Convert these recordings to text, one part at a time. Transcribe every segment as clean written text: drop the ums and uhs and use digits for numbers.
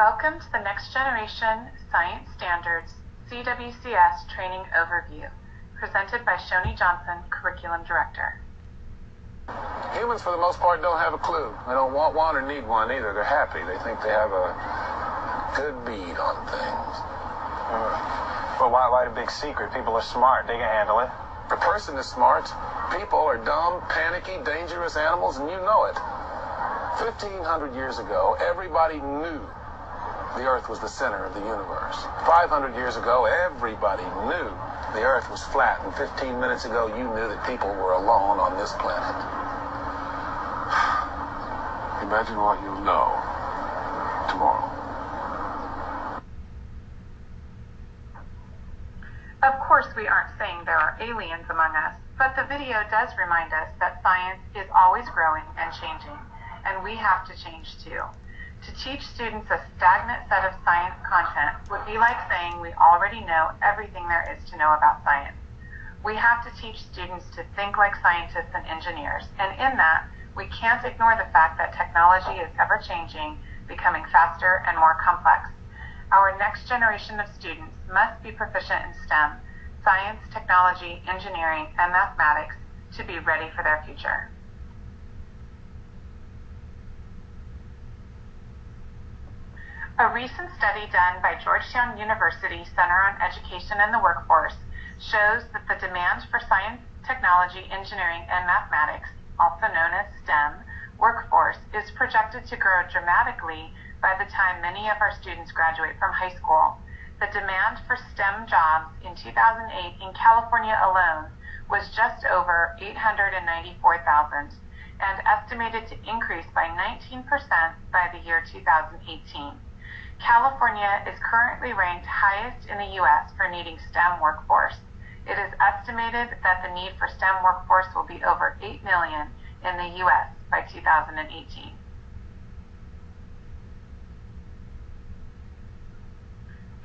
Welcome to the Next Generation Science Standards CWCS Training Overview, presented by Shoni Johnson, Curriculum Director. Humans, for the most part, don't have a clue. They don't want one or need one either. They're happy. They think they have a good bead on things. Well, why the big secret? People are smart. They can handle it. A person is smart. People are dumb, panicky, dangerous animals, and you know it. 1,500 years ago, everybody knew the Earth was the center of the universe. 500 years ago, everybody knew the Earth was flat. And 15 minutes ago, you knew that people were alone on this planet. Imagine what you'll know tomorrow. Of course, we aren't saying there are aliens among us, but the video does remind us that science is always growing and changing, and we have to change too. To teach students a stagnant set of science content would be like saying we already know everything there is to know about science. We have to teach students to think like scientists and engineers, and in that, we can't ignore the fact that technology is ever-changing, becoming faster and more complex. Our next generation of students must be proficient in STEM, science, technology, engineering, and mathematics, to be ready for their future. A recent study done by Georgetown University Center on Education and the Workforce shows that the demand for science, technology, engineering, and mathematics, also known as STEM, workforce is projected to grow dramatically by the time many of our students graduate from high school. The demand for STEM jobs in 2008 in California alone was just over 894,000 and estimated to increase by 19% by the year 2018. California is currently ranked highest in the U.S. for needing STEM workforce. It is estimated that the need for STEM workforce will be over 8 million in the U.S. by 2018.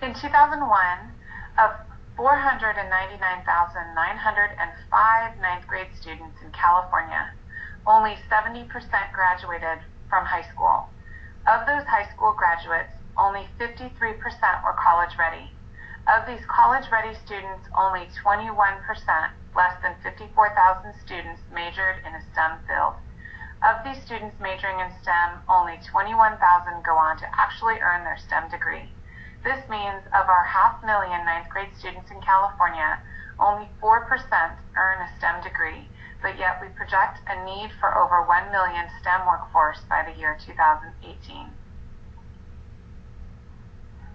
In 2001, of 499,905 ninth grade students in California, only 70% graduated from high school. Of those high school graduates, only 53% were college-ready. Of these college-ready students, only 21%, less than 54,000 students, majored in a STEM field. Of these students majoring in STEM, only 21,000 go on to actually earn their STEM degree. This means of our 500,000 ninth grade students in California, only 4% earn a STEM degree, but yet we project a need for over 1 million STEM workforce by the year 2018.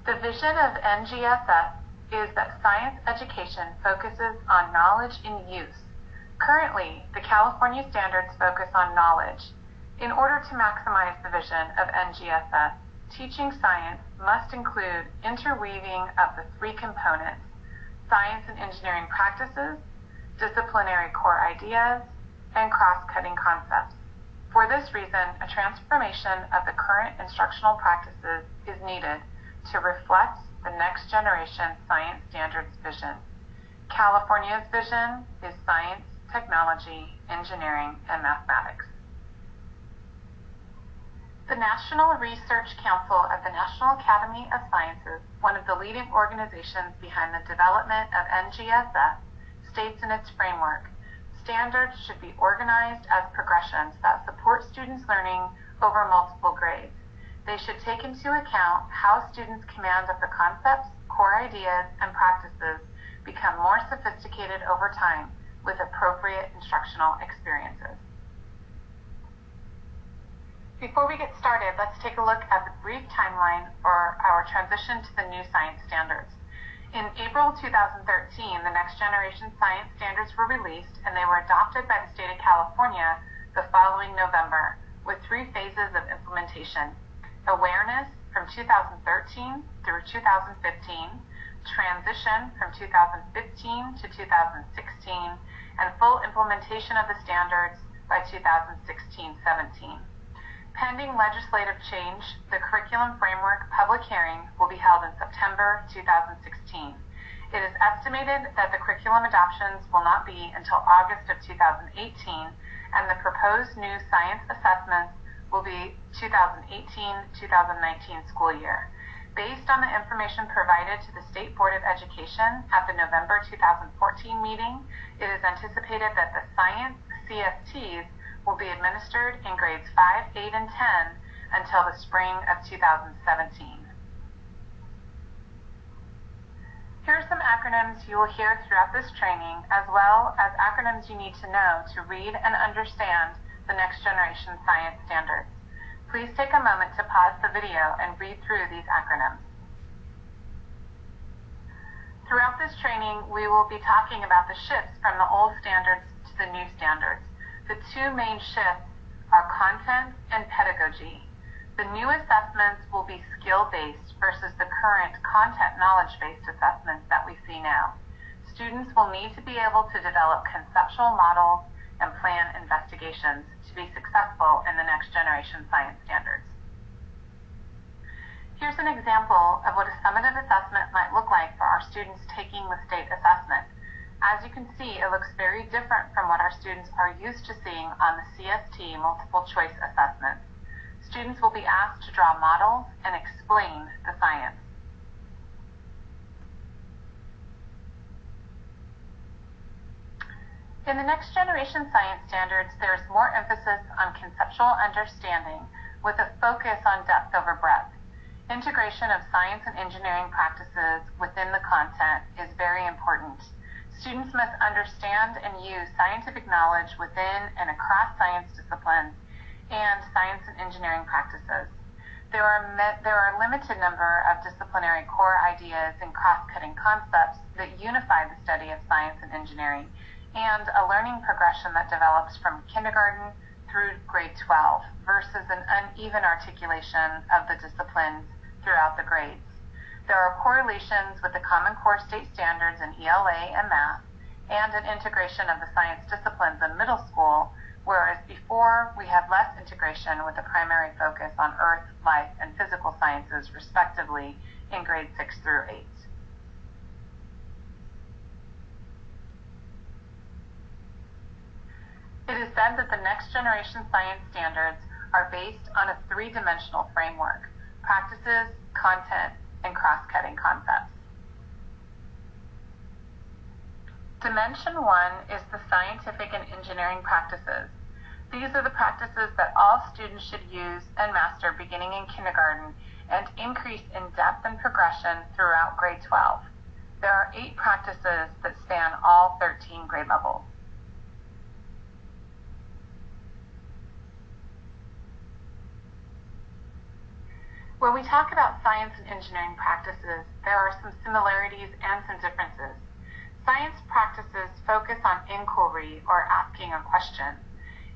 The vision of NGSS is that science education focuses on knowledge in use. Currently, the California standards focus on knowledge. In order to maximize the vision of NGSS, teaching science must include interweaving of the three components: science and engineering practices, disciplinary core ideas, and cross-cutting concepts. For this reason, a transformation of the current instructional practices is needed to reflect the next generation science standards vision. California's vision is science, technology, engineering, and mathematics. The National Research Council of the National Academy of Sciences, one of the leading organizations behind the development of NGSS, states in its framework, standards should be organized as progressions that support students' learning over multiple grades. They should take into account how students' command of the concepts, core ideas, and practices become more sophisticated over time with appropriate instructional experiences. Before we get started, let's take a look at the brief timeline for our transition to the new science standards. In April 2013, the Next Generation Science Standards were released, and they were adopted by the state of California the following November, with 3 phases of implementation: awareness from 2013 through 2015, transition from 2015 to 2016, and full implementation of the standards by 2016-17. Pending legislative change, the curriculum framework public hearing will be held in September 2016. It is estimated that the curriculum adoptions will not be until August of 2018, and the proposed new science assessments will be 2018-2019 school year. Based on the information provided to the State Board of Education at the November 2014 meeting, it is anticipated that the science CSTs will be administered in grades 5, 8, and 10 until the spring of 2017. Here are some acronyms you will hear throughout this training, as well as acronyms you need to know to read and understand the next generation science standards. Please take a moment to pause the video and read through these acronyms. Throughout this training, we will be talking about the shifts from the old standards to the new standards. The two main shifts are content and pedagogy. The new assessments will be skill-based versus the current content knowledge-based assessments that we see now. Students will need to be able to develop conceptual models and plan investigations to be successful in the next generation science standards. Here's an example of what a summative assessment might look like for our students taking the state assessment. As you can see, it looks very different from what our students are used to seeing on the CST multiple choice assessments. Students will be asked to draw models and explain the science. In the next generation science standards, there is more emphasis on conceptual understanding with a focus on depth over breadth. Integration of science and engineering practices within the content is very important. Students must understand and use scientific knowledge within and across science disciplines and science and engineering practices. There are a limited number of disciplinary core ideas and cross-cutting concepts that unify the study of science and engineering, and a learning progression that develops from kindergarten through grade 12 versus an uneven articulation of the disciplines throughout the grades. There are correlations with the Common Core state standards in ELA and math, and an integration of the science disciplines in middle school, whereas before we had less integration with a primary focus on earth, life, and physical sciences, respectively, in grades 6 through 8. It is said that the next generation science standards are based on a three-dimensional framework: practices, content, and cross-cutting concepts. Dimension 1 is the scientific and engineering practices. These are the practices that all students should use and master beginning in kindergarten and increase in depth and progression throughout grade 12. There are 8 practices that span all 13 grade levels. When we talk about science and engineering practices, there are some similarities and some differences. Science practices focus on inquiry or asking a question.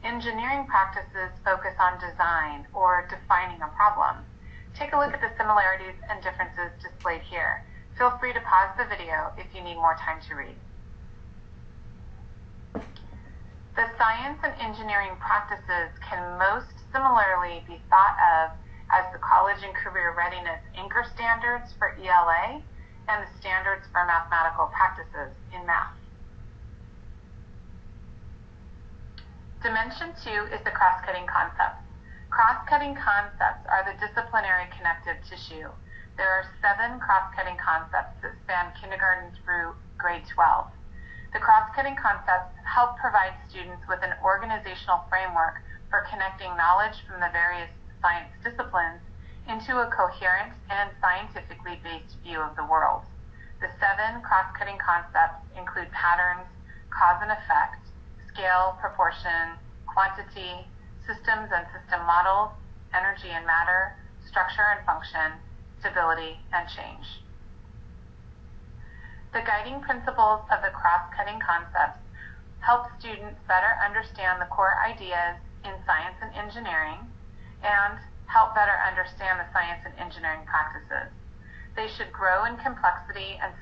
Engineering practices focus on design or defining a problem. Take a look at the similarities and differences displayed here. Feel free to pause the video if you need more time to read. The science and engineering practices can most similarly be thought of as the college and career readiness anchor standards for ELA and the standards for mathematical practices in math. Dimension 2 is the cross-cutting concepts. Cross-cutting concepts are the disciplinary connective tissue. There are 7 cross-cutting concepts that span kindergarten through grade 12. The cross-cutting concepts help provide students with an organizational framework for connecting knowledge from the various science disciplines into a coherent and scientifically based view of the world. The 7 cross-cutting concepts include patterns, cause and effect, scale, proportion, quantity, systems and system models, energy and matter, structure and function, stability, and change. The guiding principles of the cross-cutting concepts help students better understand the core ideas in science and engineering and help better understand the science and engineering practices. They should grow in complexity and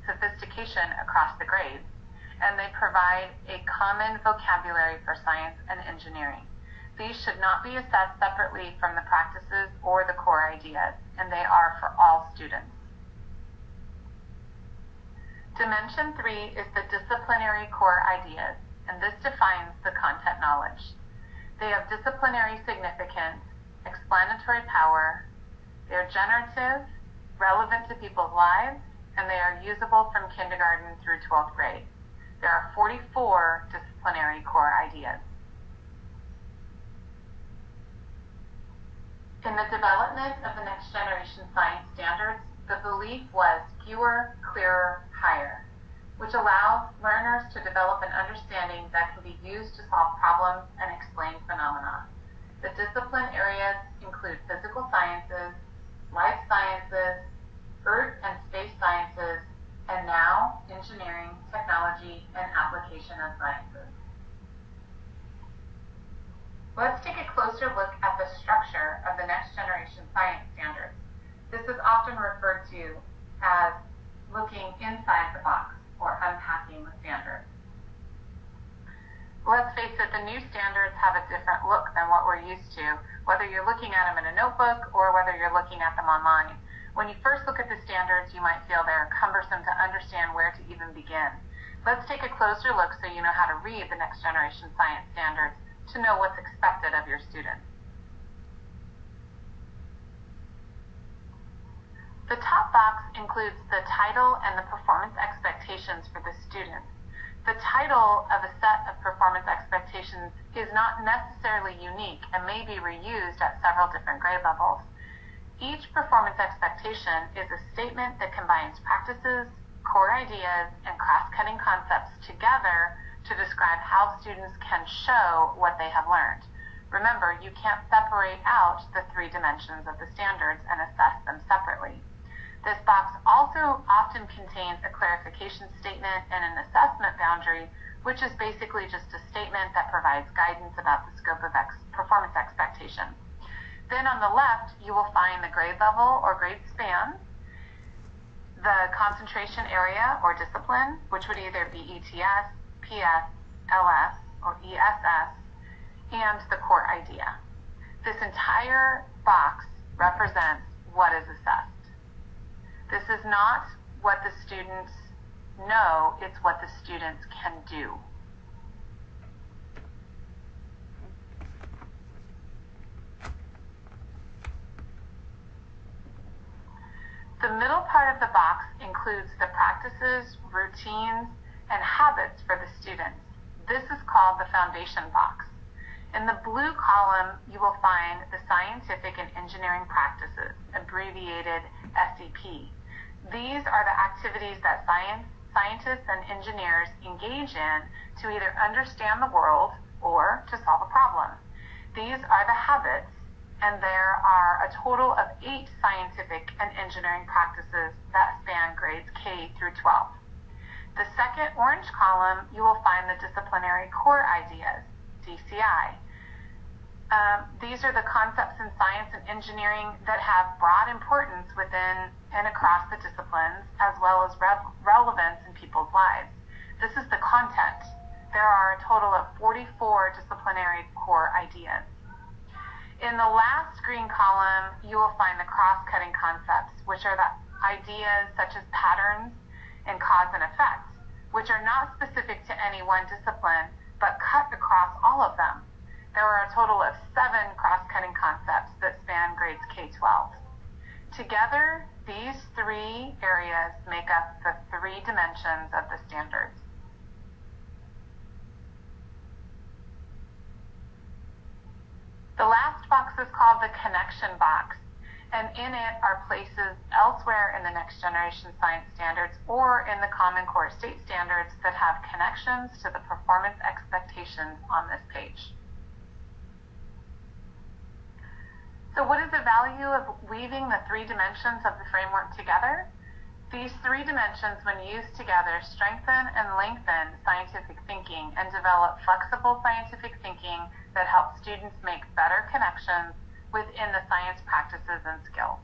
sophistication across the grades, and they provide a common vocabulary for science and engineering. These should not be assessed separately from the practices or the core ideas, and they are for all students. Dimension 3 is the disciplinary core ideas, and this defines the content knowledge. They have disciplinary significance, explanatory power, they are generative, relevant to people's lives, and they are usable from kindergarten through 12th grade. There are 44 disciplinary core ideas. In the development of the next generation science standards, the belief was fewer, clearer, higher, which allows learners to develop an understanding that can be used to solve problems and explain phenomena. The discipline areas include physical sciences, life sciences, earth and space sciences, and now engineering, technology, and application of sciences. Let's take a closer look at the structure of the next generation science standards. This is often referred to as looking inside the box or unpacking the standards. Let's face it, the new standards have a different look than what we're used to, whether you're looking at them in a notebook or whether you're looking at them online. When you first look at the standards, you might feel they're cumbersome to understand where to even begin. Let's take a closer look so you know how to read the next generation science standards to know what's expected of your students. The top box includes the title and the performance expectations for the student. The title of a set of performance expectations is not necessarily unique and may be reused at several different grade levels. Each performance expectation is a statement that combines practices, core ideas, and cross-cutting concepts together to describe how students can show what they have learned. Remember, you can't separate out the three dimensions of the standards and assess them separately. This box also often contains a clarification statement and an assessment boundary, which is basically just a statement that provides guidance about the scope of performance expectation. Then on the left, you will find the grade level or grade span, the concentration area or discipline, which would either be ETS, PS, LS, or ESS, and the core idea. This entire box represents what is assessed. This is not what the students know, it's what the students can do. The middle part of the box includes the practices, routines, and habits for the students. This is called the foundation box. In the blue column, you will find the scientific and engineering practices, abbreviated SEP. These are the activities that scientists and engineers engage in to either understand the world or to solve a problem. These are the habits, and there are a total of 8 scientific and engineering practices that span grades K through 12. The second orange column, you will find the disciplinary core ideas, DCI. These are the concepts in science and engineering that have broad importance within and across the disciplines, as well as relevance in people's lives. This is the content. There are a total of 44 disciplinary core ideas. In the last green column, you will find the cross-cutting concepts, which are the ideas such as patterns and cause and effect, which are not specific to any one discipline, but cut across all of them. There are a total of 7 cross-cutting concepts that span grades K-12. Together, these 3 areas make up the 3 dimensions of the standards. The last box is called the connection box, and in it are places elsewhere in the next generation science standards or in the Common Core state standards that have connections to the performance expectations on this page. So what is the value of weaving the 3 dimensions of the framework together? These 3 dimensions, when used together, strengthen and lengthen scientific thinking and develop flexible scientific thinking that helps students make better connections within the science practices and skills.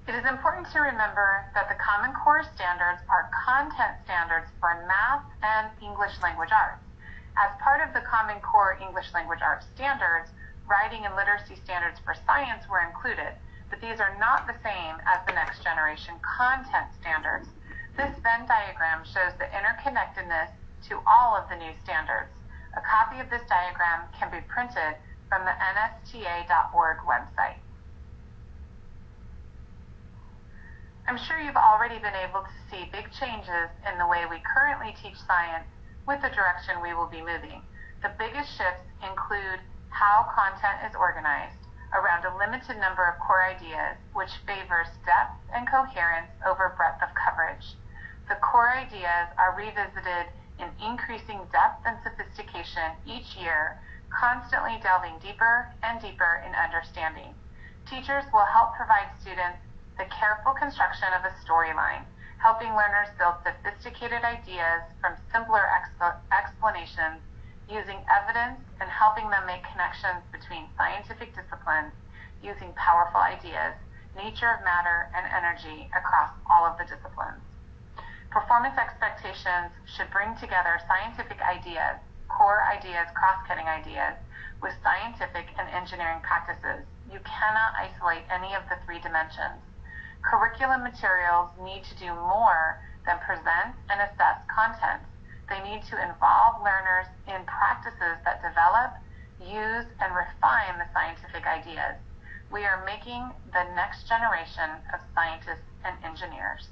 It is important to remember that the Common Core standards are content standards for math and English language arts. As part of the Common Core English language arts standards, writing and literacy standards for science were included, but these are not the same as the next generation content standards. This Venn diagram shows the interconnectedness to all of the new standards. A copy of this diagram can be printed from the nsta.org website. I'm sure you've already been able to see big changes in the way we currently teach science with the direction we will be moving. The biggest shifts include how content is organized around a limited number of core ideas, which favors depth and coherence over breadth of coverage. The core ideas are revisited in increasing depth and sophistication each year, constantly delving deeper and deeper in understanding. Teachers will help provide students the careful construction of a storyline, helping learners build sophisticated ideas from simpler explanations using evidence and helping them make connections between scientific disciplines using powerful ideas, nature of matter, and energy across all of the disciplines. Performance expectations should bring together scientific ideas, core ideas, cross-cutting ideas, with scientific and engineering practices. You cannot isolate any of the three dimensions. Curriculum materials need to do more than present and assess content. They need to involve learners in practices that develop, use, and refine the scientific ideas. We are making the next generation of scientists and engineers.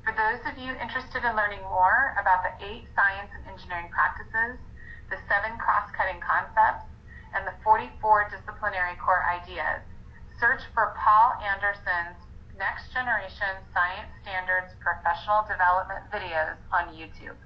For those of you interested in learning more about the 8 science and engineering practices, the 7 cross-cutting concepts, and the 44 disciplinary core ideas, search for Paul Anderson's Next Generation Science Standards Professional Development videos on YouTube.